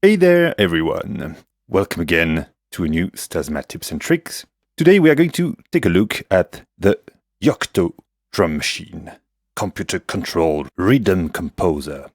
Hey there everyone, welcome again to a new Stazma tips and tricks. Today we are going to take a look at the Yocto drum machine, computer-controlled rhythm composer.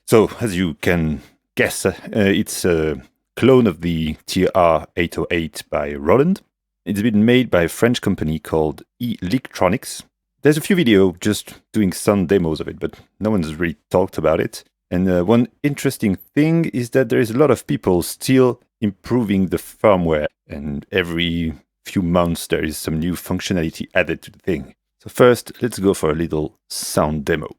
So as you can guess, it's a clone of the TR-808 by Roland. It's been made by a French company called E-licktronic. There's a few videos just doing some demos of it, but no one's really talked about it. And one interesting thing is that there is a lot of people still improving the firmware, and every few months there is some new functionality added to the thing. So first, let's go for a little sound demo.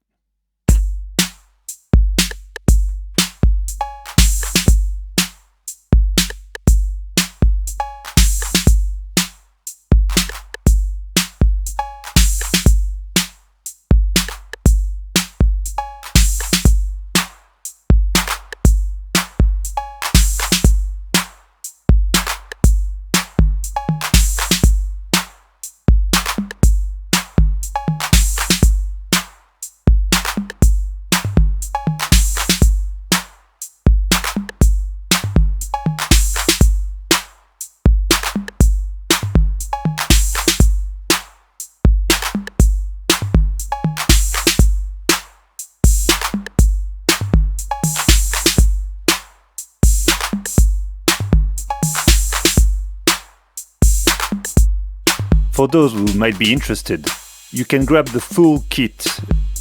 For those who might be interested, you can grab the full kit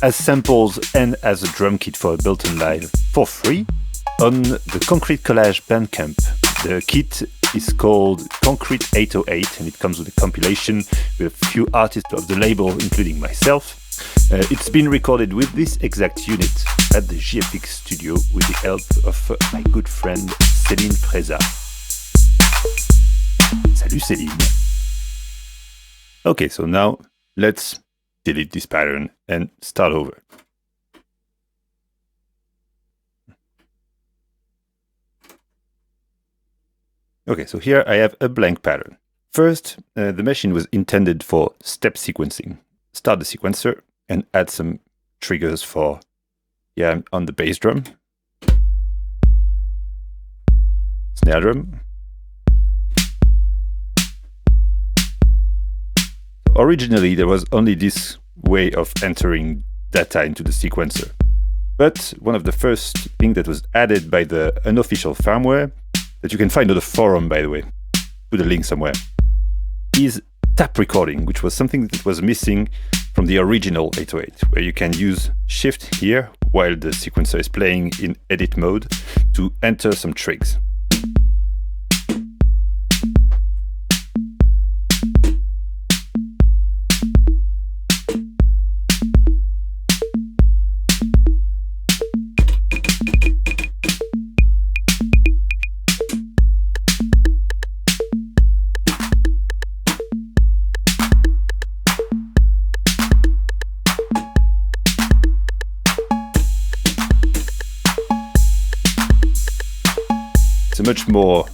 as samples and as a drum kit for Ableton Live for free on the Concrete Collage Bandcamp. The kit is called Concrete 808 and it comes with a compilation with a few artists of the label, including myself. It's been recorded with this exact unit at the GFX studio with the help of my good friend Céline Freza. Salut Céline! Okay, so now let's delete this pattern and start over. Okay, so here I have a blank pattern. First, the machine was intended for step sequencing. Start the sequencer and add some triggers for, on the bass drum, snare drum. Originally, there was only this way of entering data into the sequencer. But one of the first things that was added by the unofficial firmware, that you can find on the forum, by the way, put a link somewhere, is tap recording, which was something that was missing from the original 808, where you can use Shift here while the sequencer is playing in edit mode to enter some trigs. It's a much more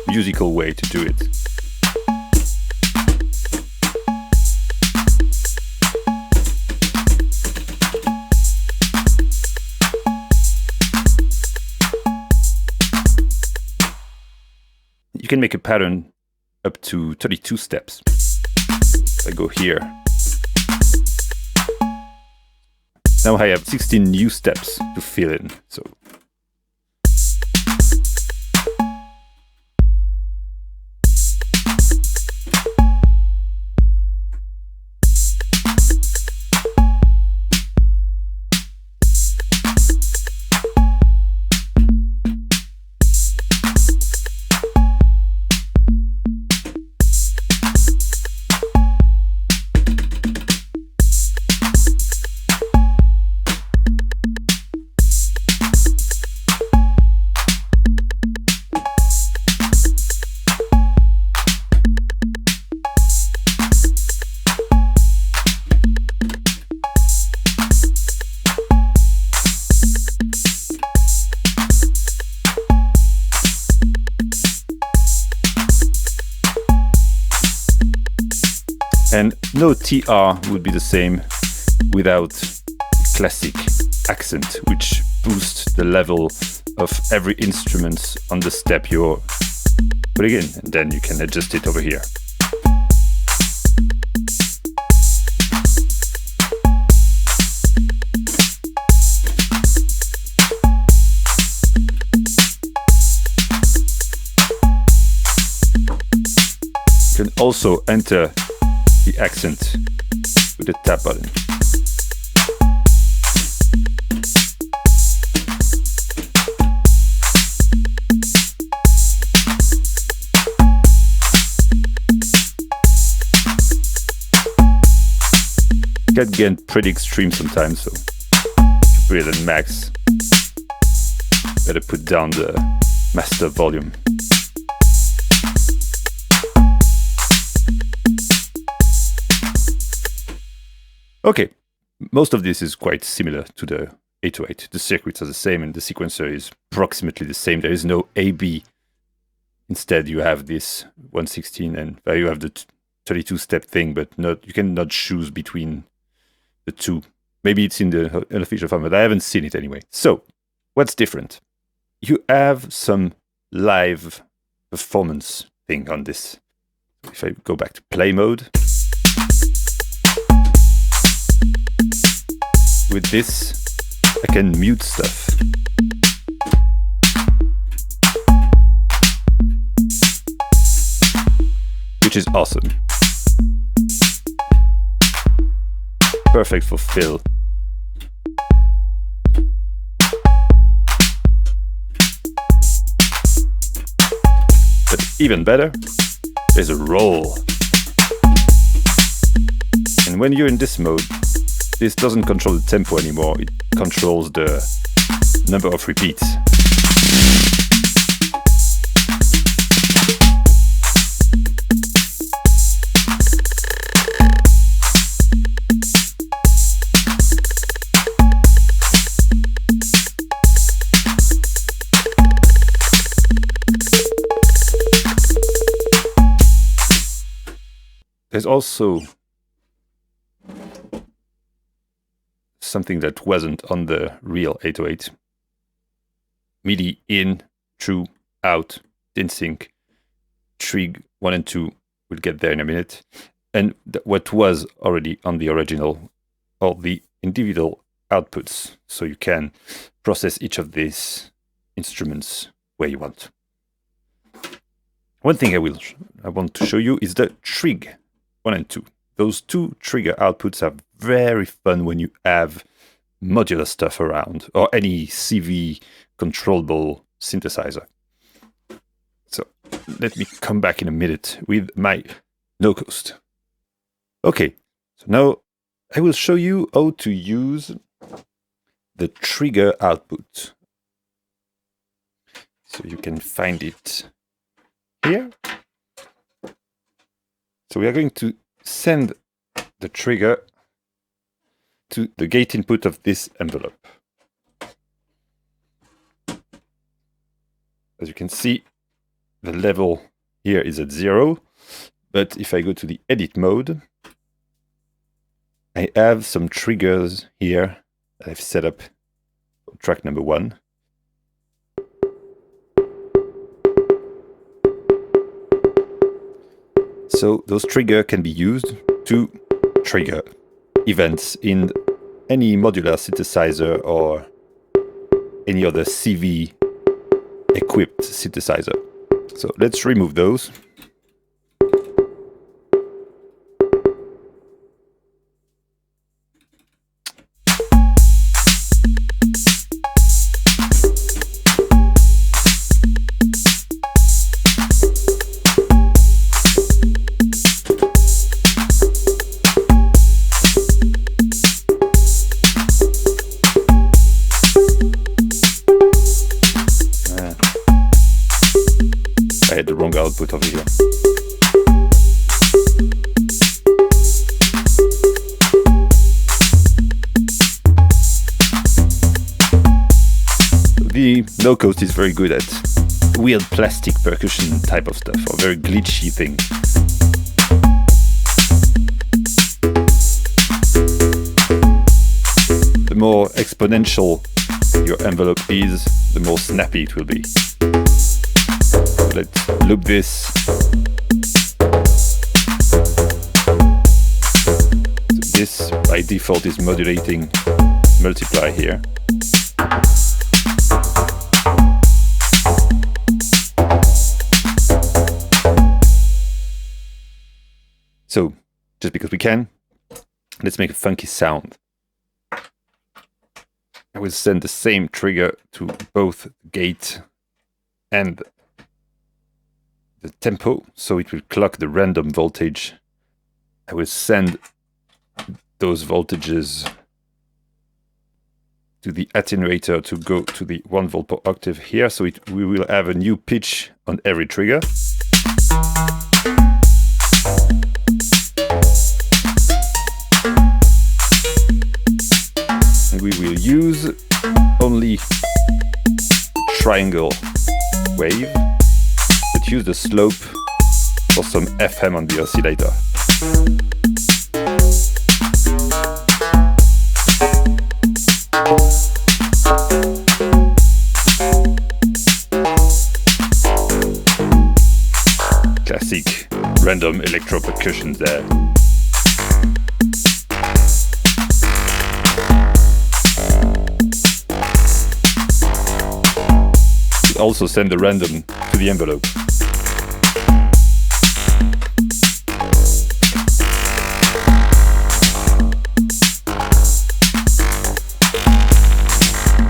musical way to do it. You can make a pattern up to 32 steps. I go here. Now I have 16 new steps to fill in. So And no TR would be the same without classic accent, which boosts the level of every instrument on the step you're putting in, and then you can adjust it over here. You can also enter the accent with the tap button. It can get pretty extreme sometimes, so if you put it at max, better put down the master volume. Okay, most of this is quite similar to the 808. The circuits are the same and the sequencer is approximately the same. There is no A-B. Instead, you have this 116 and you have the 32-step thing, but you cannot choose between the two. Maybe it's in the unofficial format. I haven't seen it anyway. So, what's different? You have some live performance thing on this. If I go back to play mode, with this, I can mute stuff. Which is awesome. Perfect for fill. But even better, there's a roll. And when you're in this mode, this doesn't control the tempo anymore, it controls the number of repeats. There's also something that wasn't on the real 808. MIDI in, through, out, in sync, trig 1 and 2. We'll get there in a minute. And what was already on the original, all the individual outputs. So you can process each of these instruments where you want. One thing I want to show you is the trig 1 and 2. Those two trigger outputs are very fun when you have modular stuff around or any CV controllable synthesizer. So let me come back in a minute with my no coast. Okay, so now I will show you how to use the trigger output. So you can find it here. So we are going to send the trigger to the gate input of this envelope. As you can see, the level here is at 0, but if I go to the edit mode, I have some triggers here that I've set up for track number 1. So those triggers can be used to trigger events in any modular synthesizer or any other CV equipped synthesizer. So let's remove those. I had the wrong output over here. The no coast is very good at weird plastic percussion type of stuff, or very glitchy thing. The more exponential your envelope is, the more snappy it will be. Let's loop this. So this by default is modulating multiply here. So, just because we can, let's make a funky sound. I will send the same trigger to both gate and the tempo, so it will clock the random voltage. I will send those voltages to the attenuator to go to the 1 volt per octave here, so we will have a new pitch on every trigger. And we will use only triangle wave, but use the slope for some FM on the oscillator. Classic random electro percussion there. Also send the random to the envelope.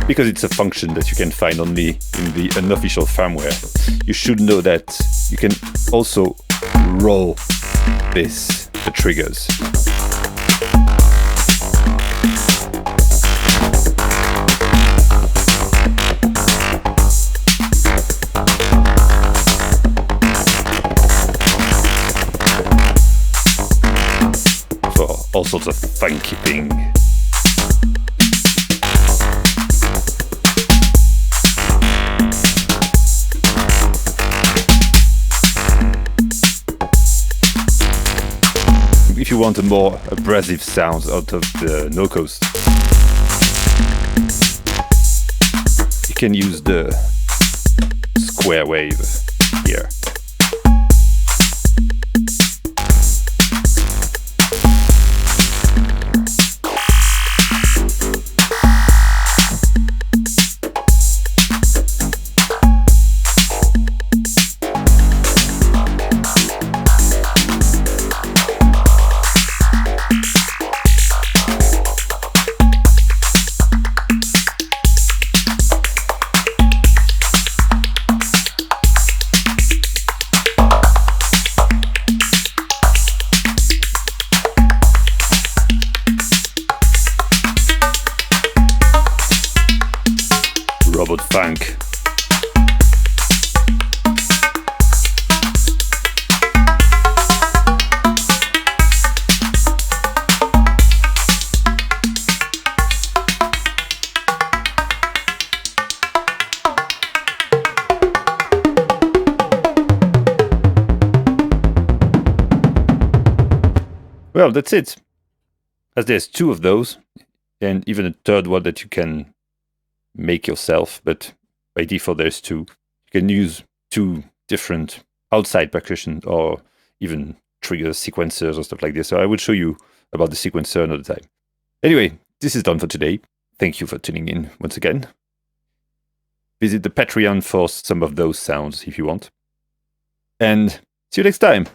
Because it's a function that you can find only in the unofficial firmware, you should know that you can also roll the triggers. For all sorts of funky things. If you want a more abrasive sound out of the no coast, you can use the square wave here. Robot funk. Well, that's it. As there's 2 of those, and even a third one that you can make yourself, but by default there's 2. You can use 2 different outside percussion or even trigger sequencers or stuff like this. So I will show you about the sequencer another time. Anyway, this is done for today. Thank you for tuning in once again. Visit the Patreon for some of those sounds if you want. And see you next time.